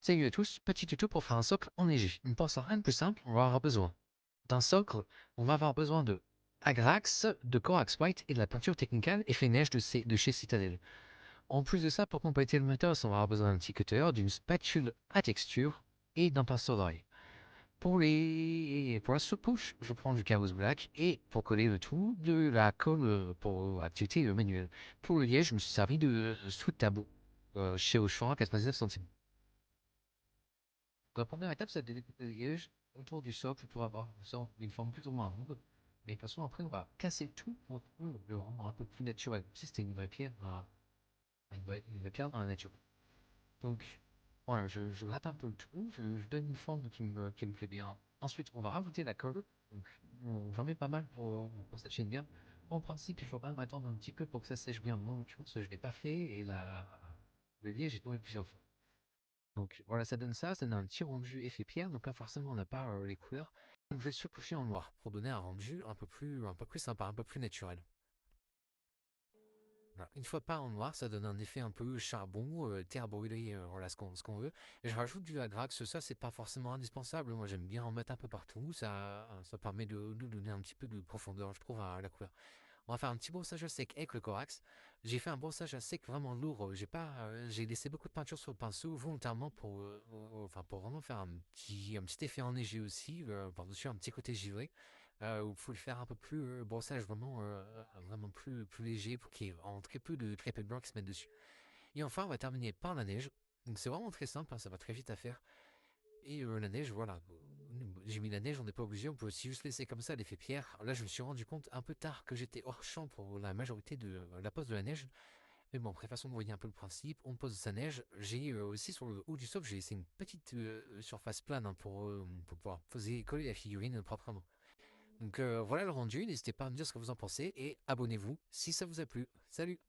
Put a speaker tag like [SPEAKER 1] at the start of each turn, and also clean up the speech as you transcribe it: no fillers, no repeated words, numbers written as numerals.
[SPEAKER 1] Salut à tous, petit tuto pour faire un socle enneigé. Une pense à rien de plus simple, on va avoir besoin d'un socle, on va avoir besoin de Agrax, de Corax White et de la peinture technicale effet neige de chez Citadel. En plus de ça, pour compléter le matos, on va avoir besoin d'un petit cutter, d'une spatule à texture et d'un pinceau d'oreille. Pour la sous-couche, je prends du Chaos Black et pour coller le tout, de la colle pour activité manuelle. Pour le liège, je me suis servi de sous tableau chez Auchan à 99 centimes. La première étape, c'est de découper le liège autour du socle pour avoir une forme plus ou moins ronde. Mais de toute façon, après, on va casser tout pour le rendre un peu plus naturel. Si c'était une vraie pierre, une vraie pierre dans la nature. Donc, voilà, je rate un peu le tout, je donne une forme qui me plaît bien. Ensuite, on va rajouter la colle. Donc, j'en mets pas mal pour cette chaîne bien. En principe, il faut quand même attendre un petit peu pour que ça sèche bien. Moi, je pense que je ne l'ai pas fait et le liège est tombé plusieurs fois. Donc voilà, ça donne un petit rendu effet pierre, donc là forcément on n'a pas les couleurs. Donc je vais surcoucher en noir pour donner un rendu un peu plus sympa, un peu plus naturel. Voilà. Une fois peint en noir, ça donne un effet un peu charbon, terre brûlée, voilà ce qu'on veut. Et je rajoute du Agrax, ça c'est pas forcément indispensable, moi j'aime bien en mettre un peu partout, ça permet de donner un petit peu de profondeur je trouve à la couleur. On va faire un petit brossage à sec avec le Corax. J'ai fait un brossage à sec vraiment lourd. J'ai laissé beaucoup de peinture sur le pinceau volontairement pour vraiment faire un petit effet enneigé aussi, par-dessus un petit côté givré. Où il faut le faire un peu plus brossage vraiment plus léger pour qu'il y ait très peu de blanc qui se mette dessus. Et enfin, on va terminer par la neige. Donc c'est vraiment très simple, hein, ça va très vite à faire. Et la neige, voilà. J'ai mis la neige, on n'est pas obligé, on peut aussi juste laisser comme ça l'effet pierre. Là, je me suis rendu compte un peu tard que j'étais hors champ pour la majorité de la pose de la neige. Mais bon, après, façon, vous voyez un peu le principe. On pose sa neige. J'ai aussi sur le haut du socle, j'ai laissé une petite surface plane hein, pour pouvoir coller la figurine proprement. Donc voilà le rendu. N'hésitez pas à me dire ce que vous en pensez et abonnez-vous si ça vous a plu. Salut!